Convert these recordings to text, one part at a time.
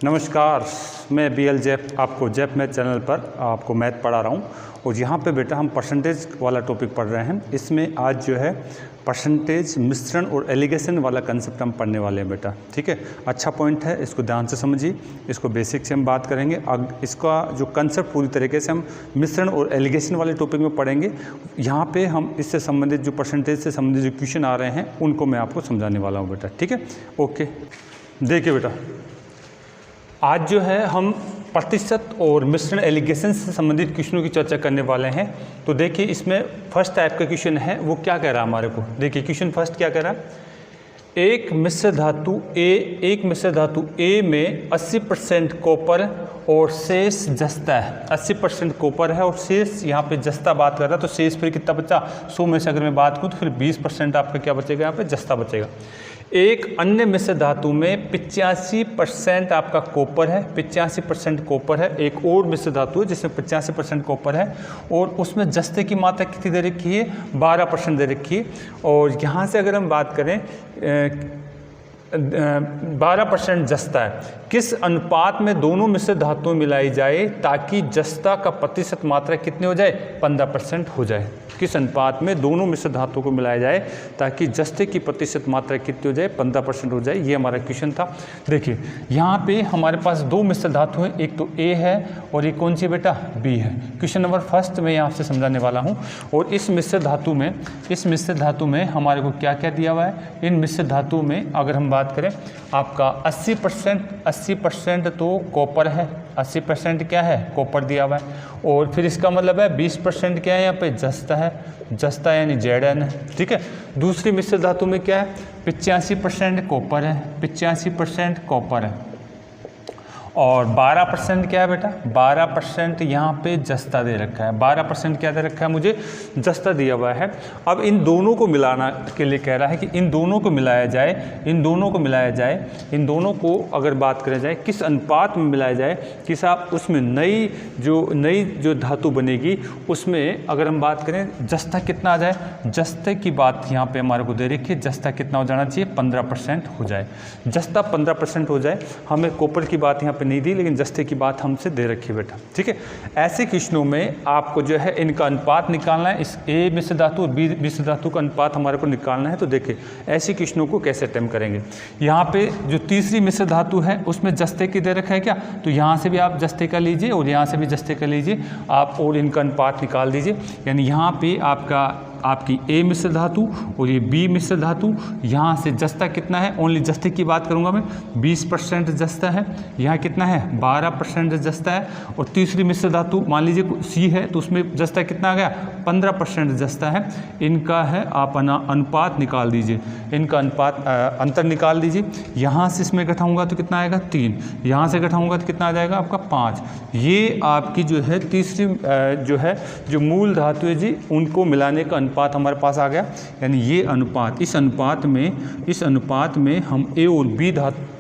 नमस्कार, मैं BL JAP आपको जैप मैथ चैनल पर आपको मैथ पढ़ा रहा हूँ और यहाँ पे बेटा हम परसेंटेज वाला टॉपिक पढ़ रहे हैं। इसमें आज जो है परसेंटेज मिश्रण और एलिगेशन वाला कंसेप्ट हम पढ़ने वाले हैं बेटा। ठीक है, अच्छा पॉइंट है, इसको ध्यान से समझिए। इसको बेसिक से हम बात करेंगे। अब इसका जो कंसेप्ट पूरी तरीके से हम मिश्रण और एलिगेशन वाले टॉपिक में पढ़ेंगे। यहाँ पे हम इससे संबंधित जो परसेंटेज से संबंधित जो क्वेश्चन आ रहे हैं उनको मैं आपको समझाने वाला हूँ बेटा। ठीक है, ओके। देखिए बेटा, आज जो है हम प्रतिशत और मिश्रण एलिगेशन से संबंधित क्वेश्चनों की चर्चा करने वाले हैं। तो देखिए, इसमें फर्स्ट टाइप का क्वेश्चन है, वो क्या कह रहा है हमारे को। देखिए क्वेश्चन फर्स्ट क्या कह रहा है, एक मिश्र धातु ए में 80% कॉपर और शेष जस्ता है। 80% कॉपर है और शेष यहाँ पे जस्ता बात कर रहा है, तो शेष फिर कितना बचा, 100 में से अगर मैं बात करूँ तो फिर 20% आपका क्या बचेगा, यहाँ पे जस्ता बचेगा। एक अन्य मिश्र धातु में 85% आपका कॉपर है, 85% कॉपर है। एक और मिश्र धातु है जिसमें 85% कॉपर है और उसमें जस्ते की मात्रा कितनी दे रखी है, 12% दे रखी है। और यहाँ से अगर हम बात करें 12% जस्ता है, किस अनुपात में दोनों मिश्र धातुएं मिलाई जाए ताकि जस्ता का प्रतिशत मात्रा कितनी हो जाए, 15% हो जाए। किस अनुपात में दोनों मिश्र धातुओं को मिलाया जाए ताकि जस्ते की प्रतिशत मात्रा कितनी हो जाए, 15% हो जाए। ये हमारा क्वेश्चन था। देखिए यहाँ पे हमारे पास दो मिश्र धातु हैं, एक तो ए है और एक कौन सी बेटा, बी है। क्वेश्चन नंबर फर्स्ट में यहाँ से समझाने वाला हूँ। और इस मिश्र धातु में हमारे को क्या क्या दिया हुआ है। इन मिश्र धातु में अगर हम बात करें, आपका 80% तो कॉपर है, 80% क्या है, कॉपर दिया हुआ है। और फिर इसका मतलब है 20% क्या है, यहाँ पे जस्ता है, जस्ता यानी Zn है। ठीक है, दूसरी मिश्र धातु में क्या है, 85% कॉपर है, 85% कॉपर है और 12% क्या है बेटा, 12% यहाँ पे जस्ता दे रखा है। 12% क्या दे रखा है, मुझे जस्ता दिया हुआ है। अब इन दोनों को मिलाना के लिए कह रहा है कि इन दोनों को मिलाया जाए, इन दोनों को अगर बात करें जाए किस अनुपात में मिलाया जाए कि साहब उसमें नई जो धातु बनेगी उसमें अगर हम बात करें जस्ता कितना आ जाए। जस्ते की बात यहाँ पे हमारे को दे रखी है, जस्ता कितना हो जाना चाहिए, 15% हो जाए। जस्ता 15% हो जाए। हमें कॉपर की बात यहाँ पे नहीं दी, लेकिन जस्ते की बात हमसे दे रखी है बेटा। ठीक है, ऐसे क्वेश्चनों में आपको जो है इनका अनुपात निकालना है। इस ए मिश्र धातु और बी मिश्र धातु का अनुपात हमारे को निकालना है। तो देखिए ऐसे क्वेश्चनों को कैसे अटेम्प्ट करेंगे। यहाँ पे जो तीसरी मिश्र धातु है उसमें जस्ते की दे रखा है क्या, तो यहाँ से भी आप जस्ते का लीजिए और यहाँ से भी जस्ते का लीजिए आप और इनका अनुपात निकाल दीजिए। यानी यहाँ पे आपकी ए मिश्र धातु और ये बी मिश्र धातु, यहाँ से जस्ता कितना है, ओनली जस्ते की बात करूँगा मैं, 20% जस्ता है। यहाँ कितना है, 12% जस्ता है। और तीसरी मिश्र धातु मान लीजिए सी है, तो उसमें जस्ता कितना आ गया, 15% जस्ता है। इनका है आप अनुपात निकाल दीजिए, इनका अनुपात अंतर निकाल दीजिए। यहाँ से इसमें घटाऊँगा तो कितना आएगा, 3। यहाँ से घटाऊँगा तो कितना आ जाएगा आपका, 5। ये आपकी जो है तीसरी जो मूल धातु है जी, उनको मिलाने का अनुपात हमारे पास आ गया। यानी ये अनुपात, इस अनुपात में हम ए और बी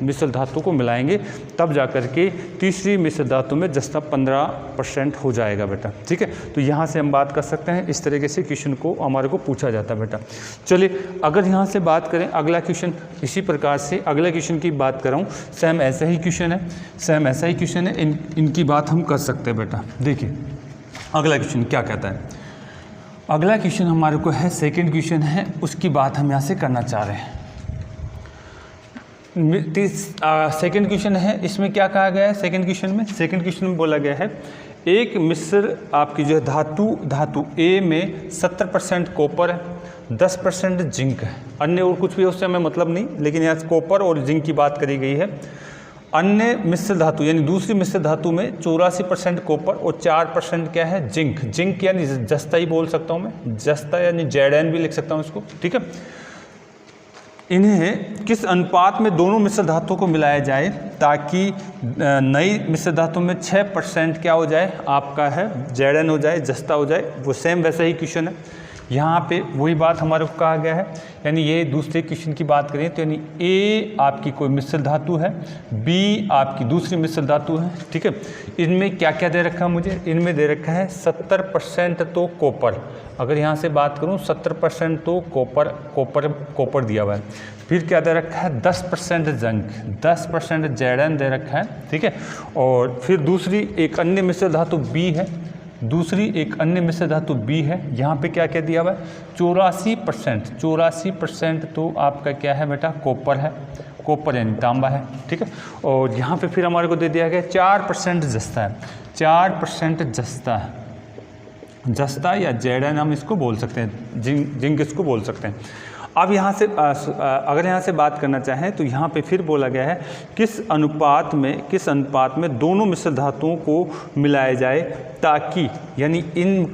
मिश्र धातु को मिलाएंगे, तब जाकर के तीसरी मिश्र धातु में जस्ता 15% हो जाएगा बेटा। ठीक है, तो यहाँ से हम बात कर सकते हैं। इस तरीके से क्वेश्चन को हमारे को पूछा जाता है बेटा। चलिए अगर यहाँ से बात करें अगला क्वेश्चन, इसी प्रकार से अगला क्वेश्चन की बात कर रहा हूँ। सेम ऐसा ही क्वेश्चन है, इनकी बात हम कर सकते हैं बेटा। देखिए अगला क्वेश्चन क्या कहता है। अगला क्वेश्चन हमारे को है, सेकंड क्वेश्चन है, उसकी बात हम यहाँ से करना चाह रहे हैं। सेकंड क्वेश्चन है, इसमें क्या कहा गया है। सेकंड क्वेश्चन में बोला गया है, एक मिश्र आपकी जो है धातु ए में 70% कॉपर है, 10% जिंक है। अन्य और कुछ भी उससे हमें मतलब नहीं, लेकिन यहाँ कॉपर और जिंक की बात करी गई है। अन्य मिश्र धातु यानी दूसरी मिश्र धातु में 84% कॉपर और 4% क्या है, जिंक यानी जस्ता ही बोल सकता हूँ मैं, जस्ता यानी Zn भी लिख सकता हूँ इसको। ठीक है, इन्हें किस अनुपात में दोनों मिश्र धातुओं को मिलाया जाए ताकि नई मिश्र धातु में 6% क्या हो जाए, आपका है Zn हो जाए, जस्ता हो जाए। वो सेम वैसा ही क्वेश्चन है। यहाँ पे वही बात हमारे को कहा गया है। यानी ये दूसरे क्वेश्चन की बात करें तो यानी ए आपकी कोई मिश्र धातु है, बी आपकी दूसरी मिश्र धातु है। ठीक है, इनमें क्या क्या दे रखा है मुझे, इनमें दे रखा है 70% तो कॉपर। अगर यहाँ से बात करूँ 70% तो कॉपर दिया हुआ है। फिर क्या दे रखा है 10% जिंक, 10% जेडन दे रखा है, ठीक है। और फिर दूसरी एक अन्य मिश्र धातु बी है, दूसरी एक अन्य मिश्र धातु बी है, यहाँ पे क्या क्या दिया हुआ है 84% तो आपका क्या है बेटा कॉपर है, कॉपर यानी तांबा है, ठीक है। और यहाँ पे फिर हमारे को दे दिया गया 4% जस्ता है, 4% जस्ता है, जस्ता या जेडन हम इसको बोल सकते हैं, जिंक इसको बोल सकते हैं। अब यहाँ से अगर यहाँ से बात करना चाहें तो यहाँ पे फिर बोला गया है किस अनुपात में दोनों मिश्र धातुओं को मिलाया जाए ताकि, यानी इन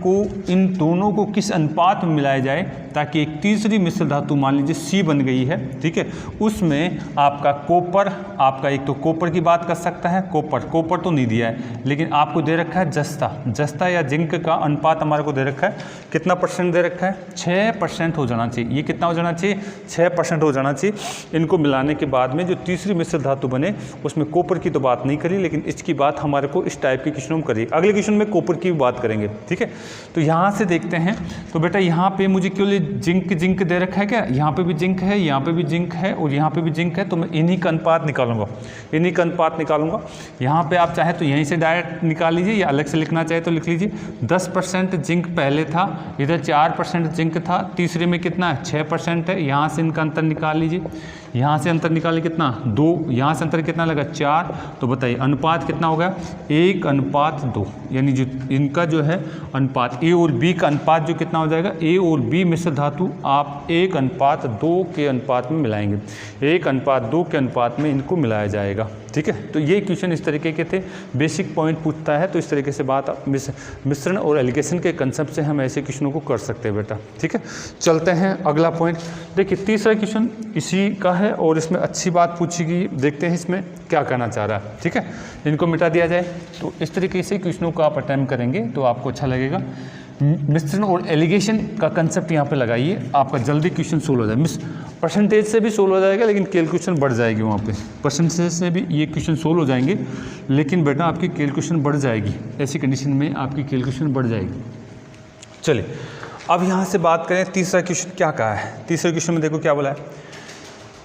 दोनों को किस अनुपात में मिलाया जाए ताकि एक तीसरी मिश्र धातु मान लीजिए सी बन गई है, ठीक है, उसमें आपका कॉपर, आपका एक तो कॉपर की बात कर सकता है, कॉपर तो नहीं दिया है, लेकिन आपको दे रखा है जस्ता या जिंक का अनुपात हमारे को दे रखा है, कितना % दे रखा है 6% हो जाना चाहिए। ये कितना हो जाना चाहिए 6% हो जाना चाहिए। इनको मिलाने के बाद में जो तीसरी मिश्र धातु बने उसमें कॉपर की तो बात नहीं करी, लेकिन इसकी बात हमारे को इस टाइप के क्वेश्चन में करिए, अगले क्वेश्चन में कॉपर की बात करेंगे, ठीक है। तो यहाँ से देखते हैं, तो बेटा यहाँ पे मुझे क्यों जिंक दे रखा है, क्या यहाँ पे भी जिंक है, यहाँ पे भी जिंक है और यहाँ पे भी जिंक है, तो मैं इन्हीं का अनुपात निकालूंगा, यहाँ पे आप चाहे तो यहीं से डायरेक्ट निकाल लीजिए या अलग से लिखना चाहे तो लिख लीजिए। 10% जिंक पहले था, इधर 4% जिंक था, तीसरे में कितना है 6% है, यहाँ से इनका अंतर निकाल लीजिए, यहाँ से अंतर निकालिए कितना 2, यहाँ से अंतर कितना लगा 4, तो बताइए अनुपात कितना होगा 1:2, यानी जो इनका जो है अनुपात ए और बी का अनुपात जो कितना हो जाएगा, ए और बी मिश्र धातु आप 1:2 के अनुपात में मिलाएंगे, 1:2 के अनुपात में इनको मिलाया जाएगा, ठीक है। तो ये क्वेश्चन इस तरीके के थे, बेसिक पॉइंट पूछता है, तो इस तरीके से बात मिश्रण और एलिगेशन के कंसेप्ट से हम ऐसे क्वेश्चनों को कर सकते हैं बेटा, ठीक है। चलते हैं अगला पॉइंट, देखिए तीसरा क्वेश्चन इसी का है और इसमें अच्छी बात पूछी गई, देखते हैं इसमें क्या करना चाह रहा है, ठीक है। इनको मिटा दिया जाए, तो इस तरीके से क्वेश्चनों को आप अटेम्प्ट करेंगे तो आपको अच्छा लगेगा। मिश्रण और एलिगेशन का कंसेप्ट यहाँ पे लगाइए, आपका जल्दी क्वेश्चन सोल्व हो जाए। परसेंटेज से भी सोल्व हो जाएगा, लेकिन कैलकुलेशन बढ़ जाएगी, वहाँ पे परसेंटेज से भी ये क्वेश्चन सोल्व हो जाएंगे, लेकिन बेटा आपकी कैलकुलेशन बढ़ जाएगी, ऐसी कंडीशन में आपकी कैलकुलेशन बढ़ जाएगी। चलिए अब यहाँ से बात करें, तीसरा क्वेश्चन क्या कहा है। तीसरे क्वेश्चन में देखो क्या बोला है,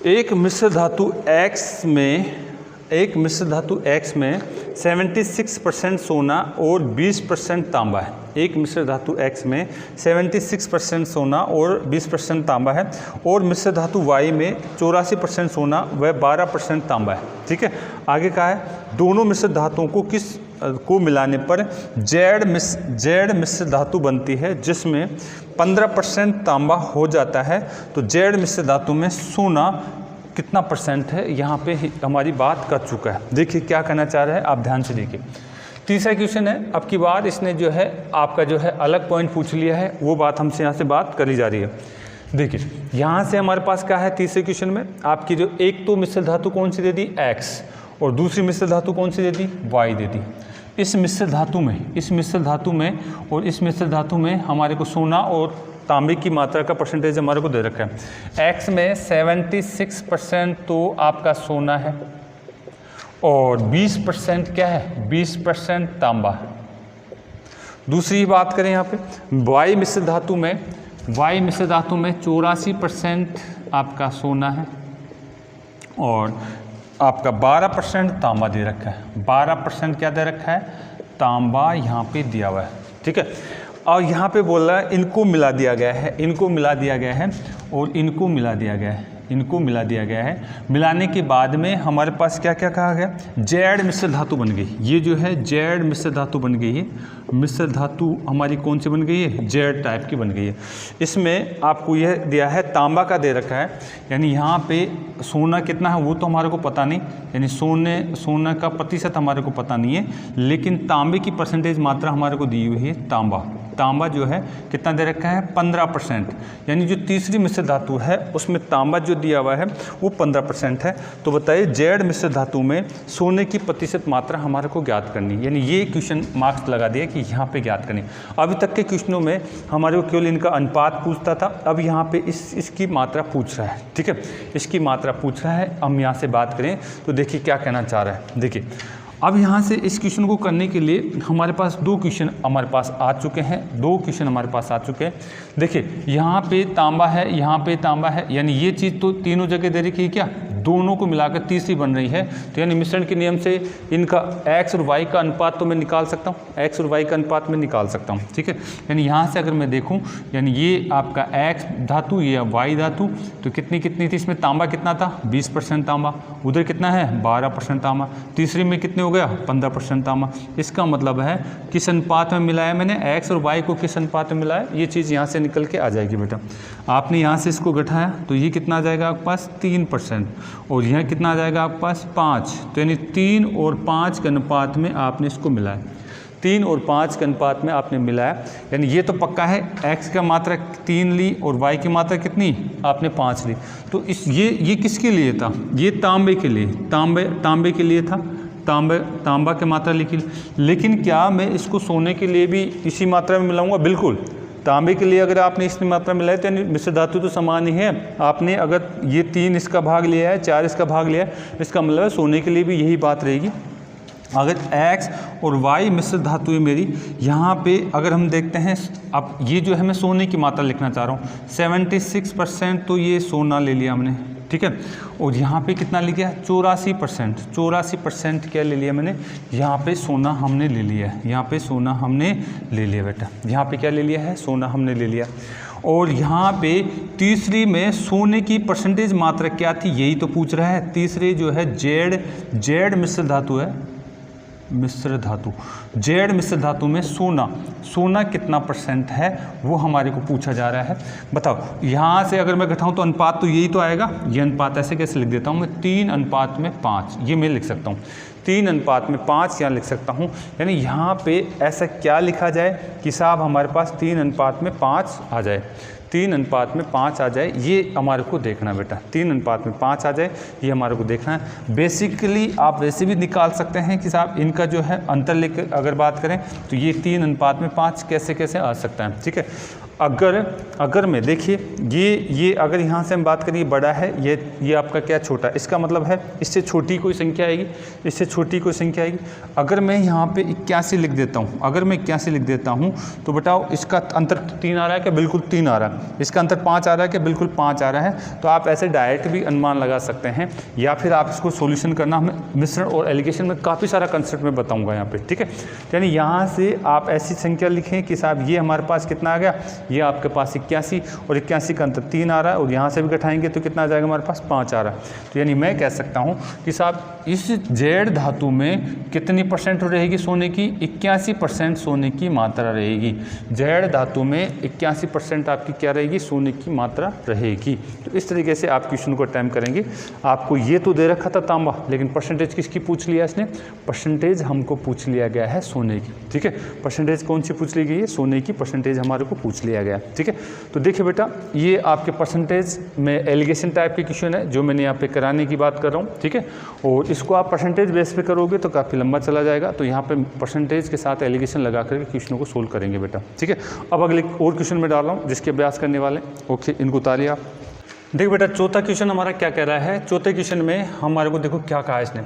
एक मिश्र धातु X में 76% सोना और 20% तांबा है। एक मिश्र धातु X में 76% सोना और 20% तांबा है, और मिश्र धातु Y में 84% सोना व 12% तांबा है, ठीक है। आगे कहा है दोनों मिश्र धातुओं को मिलाने पर जेड मिश्र धातु बनती है जिसमें 15% तांबा हो जाता है, तो जेड मिश्र धातु में सोना कितना % है, यहाँ पे हमारी बात कर चुका है। देखिए क्या कहना चाह रहा है, आप ध्यान से देखिए। तीसरा क्वेश्चन है, अब की बार इसने जो है आपका जो है अलग पॉइंट पूछ लिया है, वो बात हमसे यहाँ से बात करी जा रही है। देखिए यहाँ से हमारे पास क्या है, तीसरे क्वेश्चन में आपकी जो एक तो मिश्र धातु कौन सी दे दी X, और दूसरी मिश्र धातु कौन सी दे दी Y दे दी। इस मिश्र धातु में हमारे को सोना और तांबे की मात्रा का परसेंटेज हमारे को दे रखा है। X में 76% तो आपका सोना है और 20% क्या है, 20% तांबा है। दूसरी बात करें यहाँ पे Y मिश्र धातु में 84% आपका सोना है और आपका 12% तांबा दे रखा है। 12% क्या दे रखा है, तांबा यहाँ पे दिया हुआ है, ठीक है। और यहाँ पे बोल रहा है इनको मिला दिया गया है, इनको मिला दिया गया है और इनको मिला दिया गया है, इनको मिला दिया गया है। मिलाने के बाद में हमारे पास क्या क्या कहा गया, जेड मिश्र धातु बन गई। ये जो है जेड मिश्र धातु बन गई है। मिश्र धातु हमारी कौन सी बन गई है, जेड टाइप की बन गई है। इसमें आपको यह दिया है तांबा का दे रखा है, यानी यहाँ पे सोना कितना है वो तो हमारे को पता नहीं, यानी सोना का प्रतिशत हमारे को पता नहीं है, लेकिन तांबे की परसेंटेज मात्रा हमारे को दी हुई है। तांबा जो है कितना दे रखा है, 15%, यानी जो तीसरी मिश्र धातु है उसमें तांबा जो दिया हुआ है वो 15% है। तो बताइए जेड मिश्र धातु में सोने की प्रतिशत मात्रा हमारे को ज्ञात करनी, यानी ये क्वेश्चन मार्क्स लगा दिया कि यहाँ पे ज्ञात करनी। अभी तक के क्वेश्चनों में हमारे को केवल इनका अनुपात पूछता था, अब यहाँ पे इसकी मात्रा पूछ रहा है, ठीक है, इसकी मात्रा पूछ रहा है। हम यहाँ से बात करें तो देखिए क्या कहना चाह रहा है। देखिए अब यहाँ से इस क्वेश्चन को करने के लिए हमारे पास दो क्वेश्चन हमारे पास आ चुके हैं, दो क्वेश्चन हमारे पास आ चुके हैं। देखिए यहाँ पे तांबा है, यहाँ पे तांबा है, यानी ये चीज़ तो तीनों जगह दे रखी है, क्या दोनों को मिलाकर तीसरी बन रही है। तो यानी मिश्रण के नियम से इनका x और y का अनुपात तो मैं निकाल सकता हूँ, x और y का अनुपात मैं निकाल सकता हूँ, ठीक है। यानी यहाँ से अगर मैं देखूँ, यानी ये आपका x धातु, ये y धातु, तो कितनी थी इसमें, तांबा कितना था 20% तांबा, उधर कितना है 12% तांबा, तीसरी में कितने हो गया 15% तांबा। इसका मतलब है किस अनुपात में मिलाया मैंने, x और y को किस अनुपात में मिलाया, ये चीज़ यहाँ से निकल के आ जाएगी बेटा। आपने यहाँ से इसको घटाया तो ये कितना आ जाएगा आपके पास 3%, और यहाँ कितना आ जाएगा आपके पास 5। तो यानी 3 और 5 के अनुपात में आपने इसको मिलाया, 3 और 5 के अनुपात में आपने मिलाया। यानी ये तो पक्का है x का मात्रा 3 ली और y की मात्रा कितनी आपने 5 ली। तो ये किसके लिए था, ये तांबे के लिए, तांबे के लिए था, तांबा की मात्रा लिखी। लेकिन क्या मैं इसको सोने के लिए भी इसी मात्रा में मिलाऊंगा, बिल्कुल। तांबे के लिए अगर आपने इतनी मात्रा मिलाई तो मिश्र धातु तो समान ही है। आपने अगर ये 3 इसका भाग लिया है, 4 इसका भाग लिया है, इसका मतलब है सोने के लिए भी यही बात रहेगी। अगर x और y मिश्र धातु है मेरी, यहाँ पे अगर हम देखते हैं, अब ये जो है मैं सोने की मात्रा लिखना चाह रहा हूँ, 76% तो ये सोना ले लिया हमने, ठीक है। और यहाँ पे कितना ले गया 84% क्या ले लिया मैंने, यहाँ पे सोना हमने ले लिया है, यहाँ पे सोना हमने ले लिया बेटा, यहाँ पे क्या ले लिया है, सोना हमने ले लिया। और यहाँ पे तीसरी में सोने की परसेंटेज मात्रा क्या थी, यही तो पूछ रहा है। तीसरी जो है जेड मिश्र धातु है, मिश्र धातु, जेड मिश्र धातु में सोना कितना % है वो हमारे को पूछा जा रहा है। बताओ यहाँ से अगर मैं घटाऊँ तो अनुपात तो यही तो आएगा। ये अनुपात ऐसे कैसे लिख देता हूँ मैं, 3:5, ये मैं लिख सकता हूँ, 3:5 यहाँ लिख सकता हूँ। यानी यहाँ पे ऐसा क्या लिखा जाए कि साहब हमारे पास 3:5 आ जाए, 3:5 आ जाए, ये हमारे को देखना बेटा, 3:5 आ जाए, ये हमारे को देखना है। बेसिकली आप वैसे भी निकाल सकते हैं कि साहब इनका जो है अंतर लेकर अगर बात करें तो ये 3:5 कैसे आ सकता है, ठीक है। अगर मैं देखिए ये अगर यहाँ से हम बात करें, ये बड़ा है, ये आपका क्या छोटा, इसका मतलब है इससे छोटी कोई संख्या आएगी, इससे छोटी कोई संख्या आएगी। अगर मैं यहाँ पे 81 लिख देता हूँ, अगर मैं 81 लिख देता हूँ तो बताओ इसका अंतर 3 आ रहा है क्या, बिल्कुल 3 आ रहा है। इसका अंतर 5 आ रहा है क्या, बिल्कुल 5 आ रहा है। तो आप ऐसे डायरेक्ट भी अनुमान लगा सकते हैं, या फिर आप इसको सोल्यूशन करना, हमें मिश्रण और एलिगेशन में काफ़ी सारा कंसेप्ट में बताऊँगा यहाँ पर, ठीक है। यानी यहाँ से आप ऐसी संख्या लिखें कि साहब ये हमारे पास कितना आ गया, ये आपके पास 81 और 81 का अंतर 3 आ रहा है, और यहाँ से भी घटाएंगे तो कितना आ जाएगा हमारे पास 5 आ रहा है। तो यानी मैं कह सकता हूँ कि साहब इस जेड धातु में कितनी % रहेगी सोने की, 81% सोने की मात्रा रहेगी। जेड धातु में 81% आपकी क्या रहेगी, सोने की मात्रा रहेगी। तो इस तरीके से आप क्वेश्चन को अटेम्प्ट करेंगे। आपको ये तो दे रखा था तांबा, लेकिन परसेंटेज किसकी पूछ लिया इसने, परसेंटेज हमको पूछ लिया गया है सोने की, ठीक है। परसेंटेज कौन सी पूछ ली गई है, सोने की परसेंटेज हमारे को पूछ लिया गया, ठीक है। तो देखिए बेटा, ये आपके परसेंटेज में एलिगेशन टाइप के क्वेश्चन है जो मैंने यहाँ पे कराने की बात कर रहा हूँ, ठीक है। और इसको आप परसेंटेज बेस पे करोगे तो काफ़ी लंबा चला जाएगा, तो यहाँ पे परसेंटेज के साथ एलिगेशन लगा करके क्वेश्चनों को सोल्व करेंगे बेटा, ठीक है। अब अगले और क्वेश्चन में डाल रहा हूँ जिसके अभ्यास करने वाले, ओके, इनको उतारिए आप। देखो बेटा, चौथा क्वेश्चन हमारा क्या कह रहा है। चौथे क्वेश्चन में हमारे को देखो क्या कहा इसने।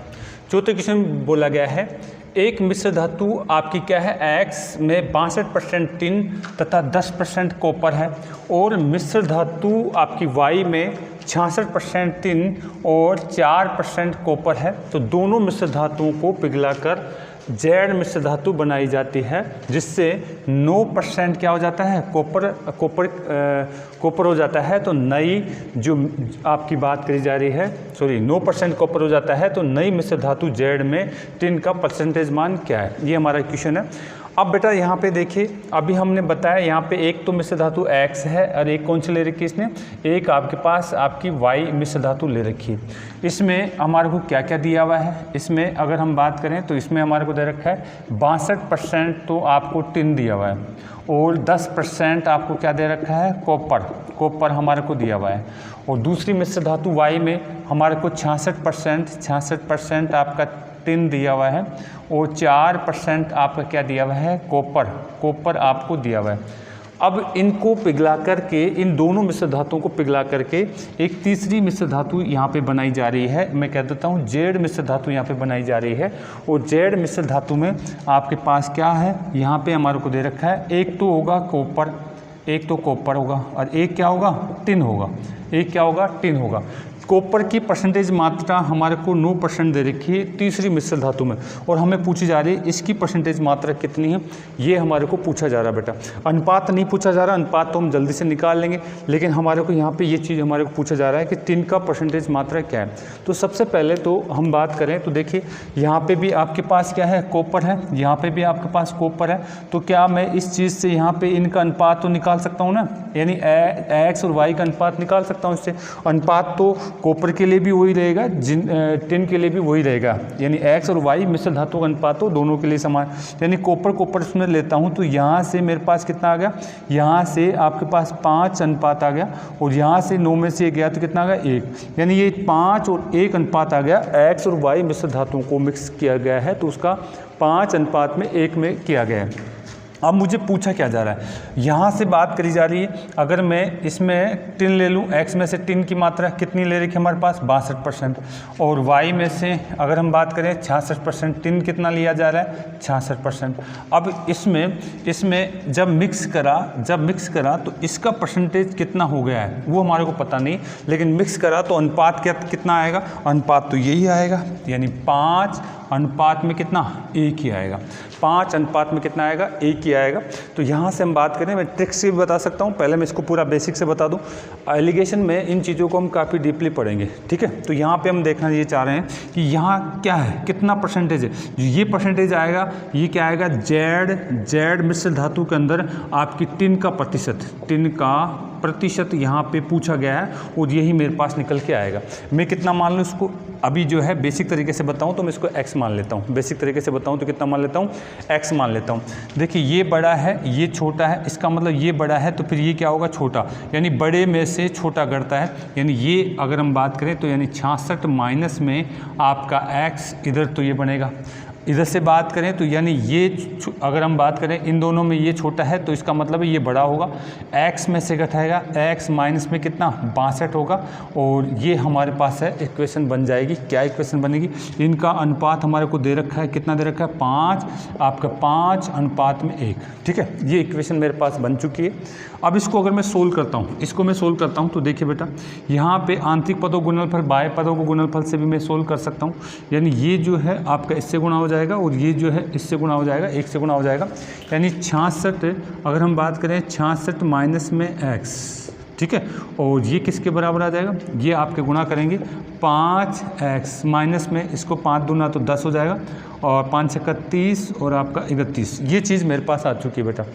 चौथे क्वेश्चन बोला गया है एक मिश्र धातु आपकी क्या है, x में 62% टिन तथा 10% कॉपर है, और मिश्र धातु आपकी y में 66% टिन और 4% कॉपर है। तो दोनों मिश्र धातुओं को पिघलाकर जेड मिश्र धातु बनाई जाती है, जिससे 9% क्या हो जाता है, कॉपर हो जाता है। तो नई जो आपकी बात करी जा रही है, 9% कॉपर हो जाता है, तो नई मिश्र धातु जेड में टिन का परसेंटेज मान क्या है, ये हमारा क्वेश्चन है। अब बेटा यहाँ पे देखिए, अभी हमने बताया यहाँ पे एक तो मिश्र धातु X है और एक कौन सी ले रखी है इसने, एक आपके पास आपकी Y मिश्र धातु ले रखी है। इसमें हमारे को क्या क्या दिया हुआ है, इसमें अगर हम बात करें तो इसमें हमारे को दे रखा है 62% तो आपको टिन दिया हुआ है, और 10% आपको क्या दे रखा है, कॉपर हमारे को दिया हुआ है। और दूसरी मिश्र धातु Y में हमारे को 66% आपका टिन दिया हुआ है, और 4% आपका क्या दिया हुआ है, कॉपर आपको दिया हुआ है। अब इनको पिघला करके, इन दोनों मिश्र धातुओं को पिघला करके एक तीसरी मिश्र धातु यहाँ पे बनाई जा रही है। मैं कह देता हूँ जेड मिश्र धातु यहाँ पे बनाई जा रही है। और जेड मिश्र धातु में आपके पास क्या है, यहाँ पे हमारे को दे रखा है, एक तो होगा कॉपर, एक तो कॉपर होगा और एक क्या होगा, टिन होगा। एक क्या होगा, टिन होगा। कॉपर की परसेंटेज मात्रा हमारे को 9% दे रखी है तीसरी मिश्र धातु में, और हमें पूछी जा रही है इसकी परसेंटेज मात्रा कितनी है, ये हमारे को पूछा जा रहा है बेटा। अनुपात नहीं पूछा जा रहा, अनुपात तो हम जल्दी से निकाल लेंगे, लेकिन हमारे को यहाँ पे ये चीज़ हमारे को पूछा जा रहा है कि टिन का परसेंटेज मात्रा क्या है। तो सबसे पहले तो हम बात करें तो देखिए यहाँ पर भी आपके पास क्या है, कॉपर है, यहाँ पर भी आपके पास कॉपर है। तो क्या मैं इस चीज़ से यहाँ पर इनका अनुपात तो निकाल सकता हूँ ना, यानी एक्स और वाई का अनुपात निकाल सकता हूँ इससे। अनुपात तो कॉपर के लिए भी वही रहेगा, टिन के लिए भी वही रहेगा, यानी एक्स और वाई मिश्र धातु का अनुपात हो दोनों के लिए समान। यानी कॉपर इसमें लेता हूँ तो यहाँ से मेरे पास कितना आ गया, यहाँ से आपके पास 5 अनुपात आ गया, और यहाँ से 9 में से गया तो कितना आ गया, 1। यानी ये 5 और 1 अनुपात आ गया। एक्स और वाई मिश्र धातुओं को मिक्स किया गया है तो उसका 5 अनुपात में 1 में किया गया है। अब मुझे पूछा क्या जा रहा है, यहाँ से बात करी जा रही है, अगर मैं इसमें टिन ले लूँ, एक्स में से टिन की मात्रा कितनी ले रखी है हमारे पास, 62%, और वाई में से अगर हम बात करें 66%, टिन कितना लिया जा रहा है, 66%। अब इसमें जब मिक्स करा तो इसका परसेंटेज कितना हो गया है वो हमारे को पता नहीं, लेकिन मिक्स करा तो अनुपात कितना आएगा, अनुपात तो यही आएगा, यानी 5 अनुपात में कितना, 1 ही आएगा। 5 अनुपात में कितना आएगा, 1 ही आएगा। तो यहाँ से हम बात करें, मैं ट्रिक्स से भी बता सकता हूँ, पहले मैं इसको पूरा बेसिक से बता दूँ। एलिगेशन में इन चीज़ों को हम काफ़ी डीपली पढ़ेंगे, ठीक है। तो यहाँ पे हम देखना ये चाह रहे हैं कि यहाँ क्या है, कितना परसेंटेज है, ये परसेंटेज आएगा, ये क्या आएगा, जेड मिश्र धातु के अंदर आपकी टिन का प्रतिशत यहाँ पे पूछा गया है, और यही मेरे पास निकल के आएगा। मैं कितना मान लूँ इसको, अभी जो है बेसिक तरीके से बताऊँ तो मैं इसको x मान लेता हूँ, बेसिक तरीके से बताऊँ तो कितना मान लेता हूँ, x मान लेता हूँ। देखिए ये बड़ा है, ये छोटा है, इसका मतलब ये बड़ा है तो फिर ये क्या होगा, छोटा, यानी बड़े में से छोटा घटता है। यानी ये अगर हम बात करें तो यानी 66 माइनस में आपका x, इधर तो ये बनेगा, इधर से बात करें तो यानी ये अगर हम बात करें इन दोनों में ये छोटा है तो इसका मतलब है ये बड़ा होगा। x में से घटाएगा, x माइनस में कितना, 62 होगा, और ये हमारे पास है इक्वेशन बन जाएगी। क्या इक्वेशन बनेगी, इनका अनुपात हमारे को दे रखा है, कितना दे रखा है, 5, आपका 5 अनुपात में 1, ठीक है। ये इक्वेशन मेरे पास बन चुकी है। अब इसको अगर मैं सोल्व करता हूँ, तो देखिए बेटा यहाँ पे आंतरिक पदों गुणनफल, बाह्य पदों को गुणनफल से भी मैं सोल्व कर सकता हूँ। यानी ये जो है आपका इससे गुणा हो जाएगा, और ये जो है इससे गुणा हो जाएगा, 1 से गुणा हो जाएगा। यानी 66, अगर हम बात करें 66 माइनस में x, ठीक है, और ये किसके बराबर आ जाएगा, ये आपके गुणा करेंगे 5x माइनस में इसको 5 दूना तो 10 हो जाएगा, और 5 छक्का 30 और आपका 31। ये चीज़ मेरे पास आ चुकी है बेटा।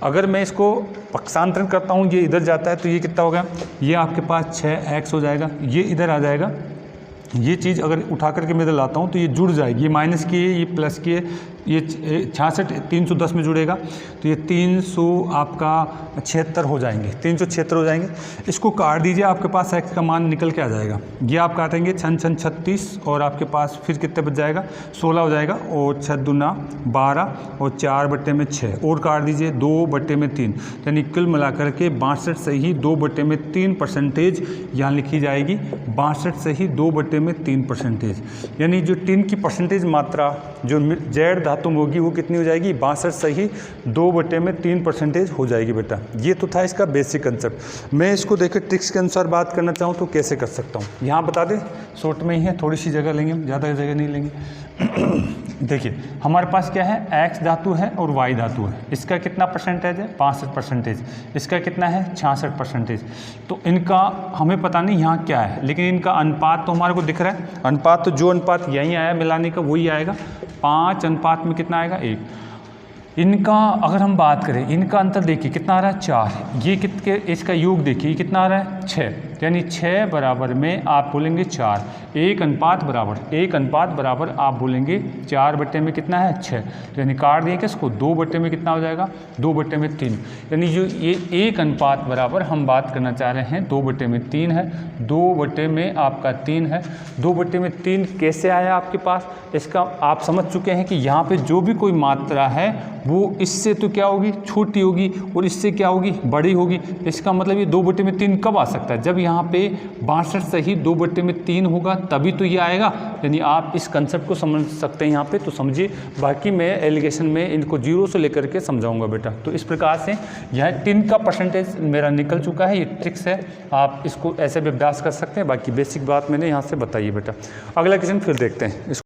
अगर मैं इसको पक्षांतरण करता हूँ, ये इधर जाता है तो ये कितना हो गया, ये आपके पास 6x हो जाएगा, ये इधर आ जाएगा। ये चीज़ अगर उठा करके मैं इधर लाता हूँ तो ये जुड़ जाएगी, ये माइनस की है, ये प्लस की है, ये 66 310 में जुड़ेगा तो ये 300 आपका 76 हो जाएंगे, 376 हो जाएंगे। इसको काट दीजिए, आपके पास x का मान निकल के आ जाएगा। ये आप काटेंगे 6 6 36, और आपके पास फिर कितने बच जाएगा, 16 हो जाएगा, और 6 दूना 12, और 4 बट्टे में 6, और काट दीजिए 2 बट्टे में 3, यानी कुल मिलाकर के 62 से ही 2 बट्टे में 3 परसेंटेज यहाँ लिखी जाएगी। 62 से ही 2 बट्टे में 3 परसेंटेज, यानी जो टिन की परसेंटेज मात्रा जो जेड धातु में होगी वो कितनी हो जाएगी, 62 से ही 2 बट्टे में 3 परसेंटेज हो जाएगी बेटा। ये तो था इसका बेसिक कंसेप्ट। मैं इसको देखिए ट्रिक्स के अनुसार बात करना चाहूँ तो कैसे कर सकता हूँ, यहाँ बता दें, शॉर्ट में ही है, थोड़ी सी जगह लेंगे, ज़्यादा जगह नहीं लेंगे। देखिए हमारे पास क्या है, x धातु है और y धातु है, इसका कितना परसेंटेज है, 65%, इसका कितना है, 66%। तो इनका हमें पता नहीं यहाँ क्या है, लेकिन इनका अनुपात तो हमारे को दिख रहा है। अनुपात तो जो अनुपात यहीं आया मिलाने का वही आएगा, 5 अनुपात में कितना आएगा, 1। इनका अगर हम बात करें, इनका अंतर देखिए कितना आ रहा है, 4। ये कितने, इसका योग देखिए कितना आ रहा है, 6। यानी 6 बराबर में आप बोलेंगे 4, 1 अनुपात बराबर आप बोलेंगे 4 बटे में कितना है 6, यानी काट दिए किसको 2 बटे में कितना हो जाएगा 2 बटे में 3, यानी जो ये 1 अनुपात बराबर हम बात करना चाह रहे हैं 2 बटे में 3 है, 2 बटे में आपका 3 है। 2 बटे में 3 कैसे आया आपके पास, इसका आप समझ चुके हैं कि यहाँ पे जो भी कोई मात्रा है वो इससे तो क्या होगी छोटी होगी और इससे क्या होगी बड़ी होगी। इसका मतलब ये 2 बटे में 3 कब आ सकता है, जब यहाँ पे 62 सही 2 बटे में 3 होगा तभी तो ये आएगा। यानी आप इस कंसेप्ट को समझ सकते हैं यहाँ पे, तो समझिए। बाकी मैं एलिगेशन में इनको 0 से लेकर के समझाऊंगा बेटा। तो इस प्रकार से यह 3 का परसेंटेज मेरा निकल चुका है, ये ट्रिक्स है, आप इसको ऐसे भी अभ्यास कर सकते हैं। बाकी बेसिक बात मैंने यहाँ से बताई बेटा। अगला क्वेश्चन फिर देखते हैं।